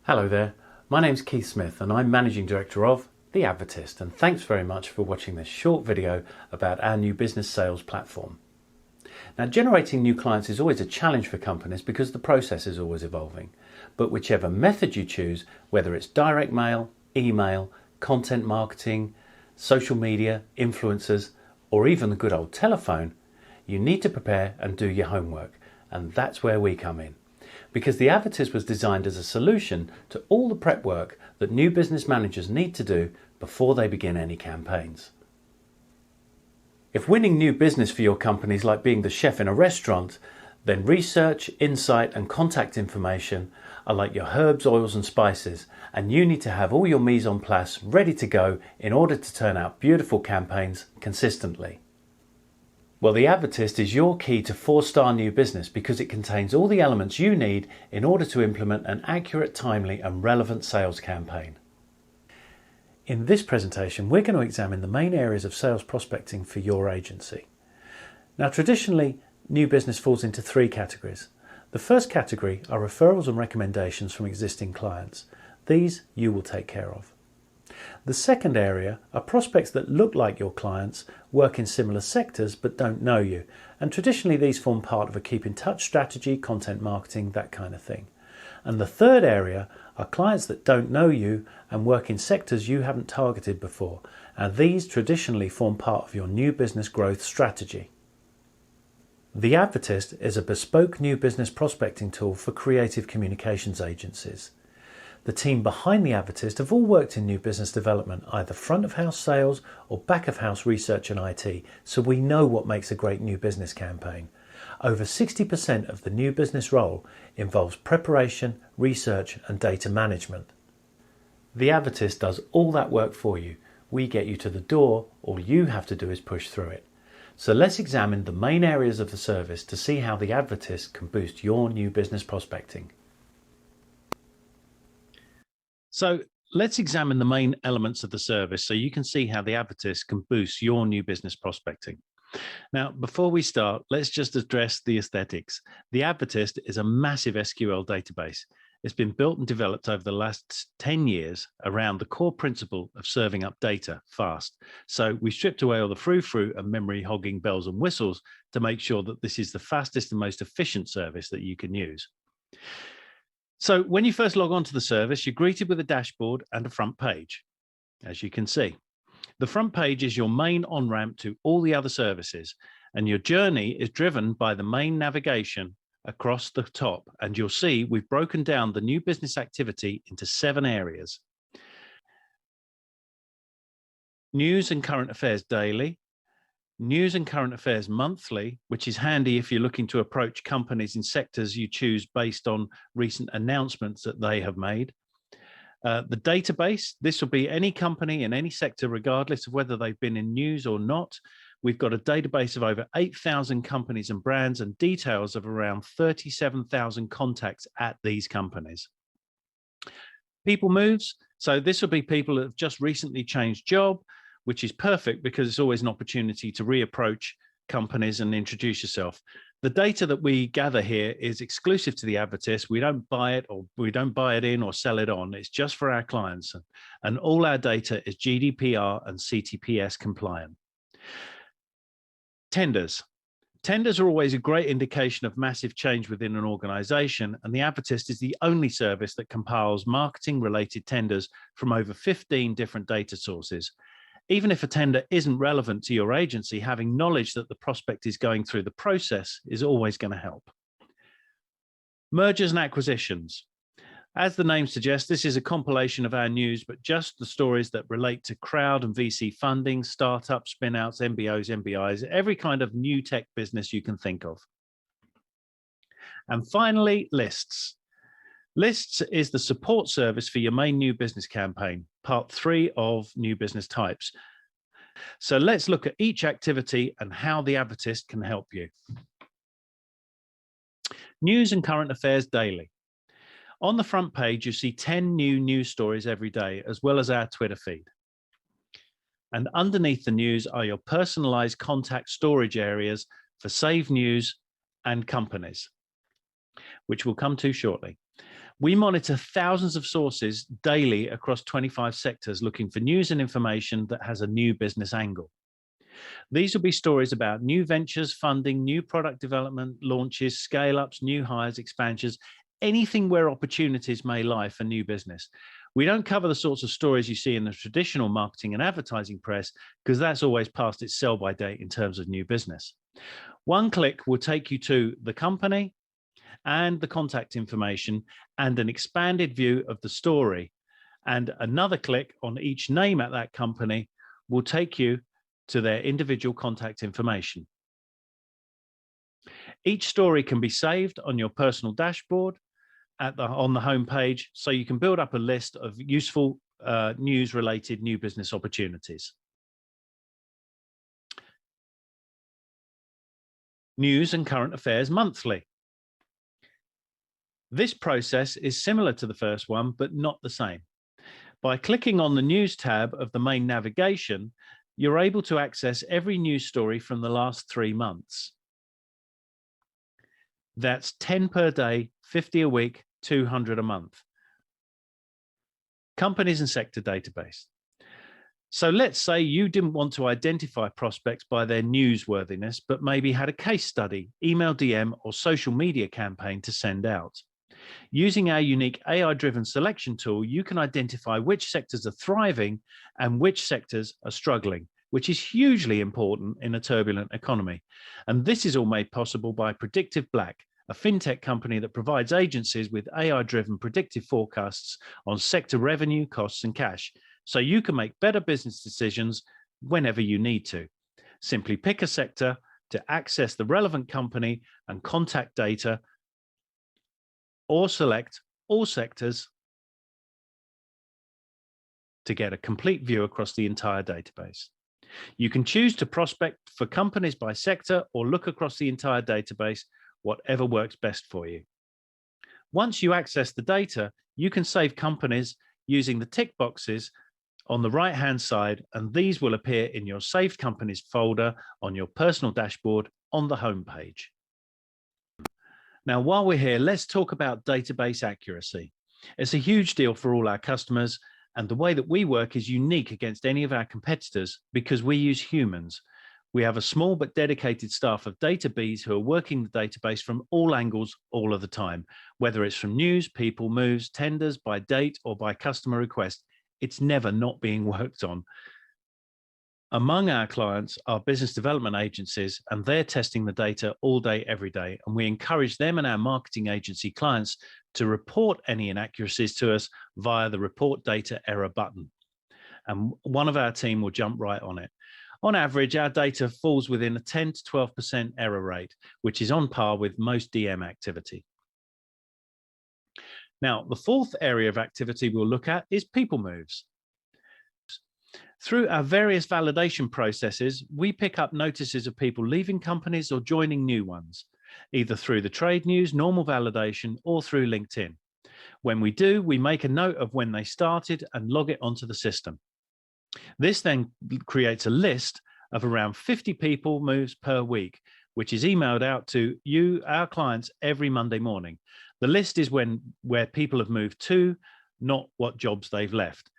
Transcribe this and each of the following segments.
Hello there, my name's Keith Smith and I'm Managing Director of The Advertist, and thanks very much for watching this short video about our new business sales platform. Now, generating new clients is always a challenge for companies because the process is always evolving, but whichever method you choose, whether it's direct mail, email, content marketing, social media, influencers, or even the good old telephone, you need to prepare and do your homework, and that's where we come in. Because the Advertist was designed as a solution to all the prep work that new business managers need to do before they begin any campaigns. If winning new business for your company is like being the chef in a restaurant, then research, insight and contact information are like your herbs, oils and spices, and you need to have all your mise en place ready to go in order to turn out beautiful campaigns consistently. Well, the Advertist is your key to 4-star new business because it contains all the elements you need in order to implement an accurate, timely and relevant sales campaign. In this presentation, we're going to examine the main areas of sales prospecting for your agency. Now, traditionally, new business falls into 3 categories. The first category are referrals and recommendations from existing clients. These you will take care of. The second area are prospects that look like your clients, work in similar sectors but don't know you, and traditionally these form part of a keep in touch strategy, content marketing, that kind of thing. And the third area are clients that don't know you and work in sectors you haven't targeted before, and these traditionally form part of your new business growth strategy. The Advertist is a bespoke new business prospecting tool for creative communications agencies. The team behind the Advertist have all worked in new business development, either front of house sales or back of house research and IT, so we know what makes a great new business campaign. Over 60% of the new business role involves preparation, research and data management. The Advertist does all that work for you. We get you to the door, all you have to do is push through it. So let's examine the main areas of the service to see how the Advertist can boost your new business prospecting. So let's examine the main elements of the service so you can see how the Advertist can boost your new business prospecting. Now, before we start, let's just address the aesthetics. The Advertist is a massive SQL database. It's been built and developed over the last 10 years around the core principle of serving up data fast. So we stripped away all the frou-frou and memory hogging bells and whistles to make sure that this is the fastest and most efficient service that you can use. So when you first log on to the service, you're greeted with a dashboard and a front page, as you can see. The front page is your main on-ramp to all the other services, and your journey is driven by the main navigation across the top. And you'll see we've broken down the new business activity into 7 areas. News and current affairs daily, news and current affairs monthly, which is handy if you're looking to approach companies in sectors you choose based on recent announcements that they have made. The database, this will be any company in any sector, regardless of whether they've been in news or not. We've got a database of over 8,000 companies and brands and details of around 37,000 contacts at these companies. People moves, so this will be people that have just recently changed job, which is perfect because it's always an opportunity to reapproach companies and introduce yourself. The data that we gather here is exclusive to the Advertist. We don't buy it, or we don't buy it in or sell it on. It's just for our clients. And all our data is GDPR and CTPS compliant. Tenders. Tenders are always a great indication of massive change within an organization, and the Advertist is the only service that compiles marketing-related tenders from over 15 different data sources. Even if a tender isn't relevant to your agency, having knowledge that the prospect is going through the process is always going to help. Mergers and acquisitions. As the name suggests, this is a compilation of our news, but just the stories that relate to crowd and VC funding, startups, spin-outs, MBOs, MBIs, every kind of new tech business you can think of. And finally, lists. Lists is the support service for your main new business campaign, part 3 of new business types. So let's look at each activity and how the Advertist can help you. News and current affairs daily. On the front page, you see 10 new news stories every day, as well as our Twitter feed. And underneath the news are your personalized contact storage areas for saved news and companies, which we'll come to shortly. We monitor thousands of sources daily across 25 sectors looking for news and information that has a new business angle. These will be stories about new ventures, funding, new product development, launches, scale-ups, new hires, expansions, anything where opportunities may lie for new business. We don't cover the sorts of stories you see in the traditional marketing and advertising press because that's always past its sell-by date in terms of new business. One click will take you to the company and the contact information and an expanded view of the story. And another click on each name at that company will take you to their individual contact information. Each story can be saved on your personal dashboard on the home page, so you can build up a list of useful news-related new business opportunities. News and current affairs monthly. This process is similar to the first one, but not the same. By clicking on the News tab of the main navigation, you're able to access every news story from the last 3 months. That's 10 per day, 50 a week, 200 a month. Companies and sector database. So let's say you didn't want to identify prospects by their newsworthiness, but maybe had a case study, email DM, or social media campaign to send out. Using our unique AI-driven selection tool, you can identify which sectors are thriving and which sectors are struggling, which is hugely important in a turbulent economy. And this is all made possible by Predictive Black, a fintech company that provides agencies with AI-driven predictive forecasts on sector revenue, costs, and cash, so you can make better business decisions whenever you need to. Simply pick a sector to access the relevant company and contact data, or select all sectors to get a complete view across the entire database. You can choose to prospect for companies by sector or look across the entire database, whatever works best for you. Once you access the data, you can save companies using the tick boxes on the right-hand side, and these will appear in your saved companies folder on your personal dashboard on the home page. Now, while we're here, let's talk about database accuracy. It's a huge deal for all our customers, and the way that we work is unique against any of our competitors because we use humans. We have a small but dedicated staff of data bees who are working the database from all angles all of the time, whether it's from news, people, moves, tenders, by date, or by customer request. It's never not being worked on. Among our clients are business development agencies, and they're testing the data all day, every day. And we encourage them and our marketing agency clients to report any inaccuracies to us via the report data error button. And one of our team will jump right on it. On average, our data falls within a 10 to 12% error rate, which is on par with most DM activity. Now, the fourth area of activity we'll look at is people moves. Through our various validation processes, we pick up notices of people leaving companies or joining new ones, either through the trade news, normal validation, or through LinkedIn. When we do, we make a note of when they started and log it onto the system. This then creates a list of around 50 people moves per week, which is emailed out to you, our clients, every Monday morning. The list is where people have moved to, not what jobs they've left.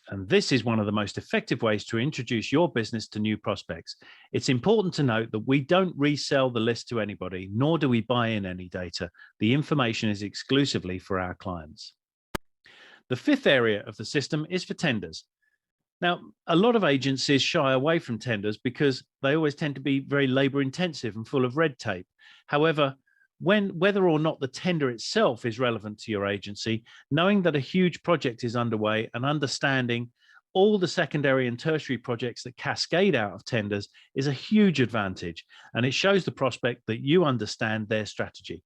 And this is one of the most effective ways to introduce your business to new prospects. It's important to note that we don't resell the list to anybody, nor do we buy in any data. The information is exclusively for our clients. The fifth area of the system is for tenders. Now, a lot of agencies shy away from tenders because they always tend to be very labor intensive and full of red tape. However, whether or not the tender itself is relevant to your agency, knowing that a huge project is underway and understanding all the secondary and tertiary projects that cascade out of tenders is a huge advantage, and it shows the prospect that you understand their strategy.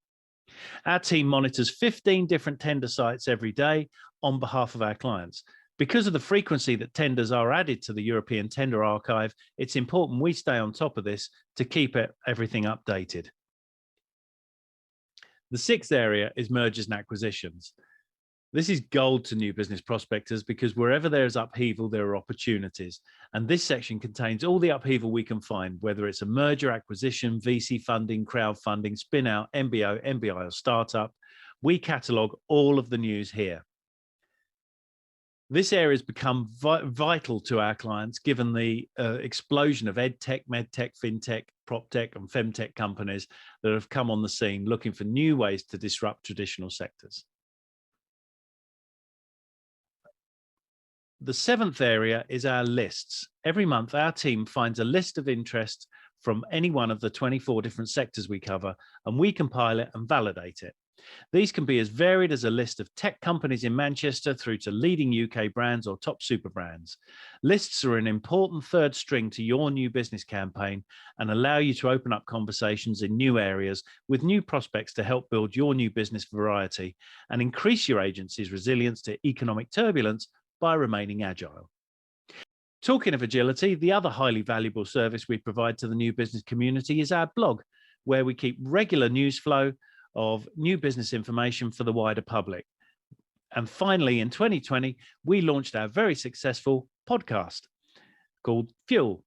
Our team monitors 15 different tender sites every day on behalf of our clients. Because of the frequency that tenders are added to the European Tender Archive, it's important we stay on top of this to keep everything updated. The sixth area is mergers and acquisitions. This is gold to new business prospectors because wherever there is upheaval, there are opportunities. And this section contains all the upheaval we can find, whether it's a merger, acquisition, VC funding, crowdfunding, spin out, MBO, MBI, or startup. We catalogue all of the news here. This area has become vital to our clients given the explosion of edtech, medtech, fintech, proptech and femtech companies that have come on the scene looking for new ways to disrupt traditional sectors. The seventh area is our lists. Every month, our team finds a list of interests from any one of the 24 different sectors we cover, and we compile it and validate it. These can be as varied as a list of tech companies in Manchester through to leading UK brands or top super brands. Lists are an important third string to your new business campaign and allow you to open up conversations in new areas with new prospects to help build your new business variety and increase your agency's resilience to economic turbulence by remaining agile. Talking of agility, the other highly valuable service we provide to the new business community is our blog, where we keep regular news flow of new business information for the wider public. And finally, in 2020, we launched our very successful podcast called Fuel,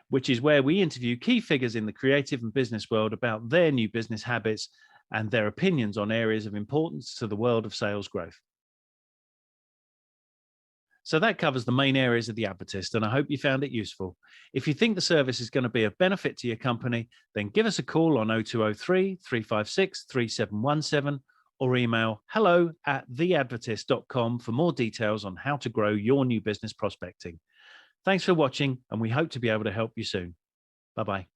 which is where we interview key figures in the creative and business world about their new business habits and their opinions on areas of importance to the world of sales growth. So that covers the main areas of The Advertist, and I hope you found it useful. If you think the service is going to be of benefit to your company, then give us a call on 0203 356 3717 or email hello@theadvertist.com for more details on how to grow your new business prospecting. Thanks for watching, and we hope to be able to help you soon. Bye-bye.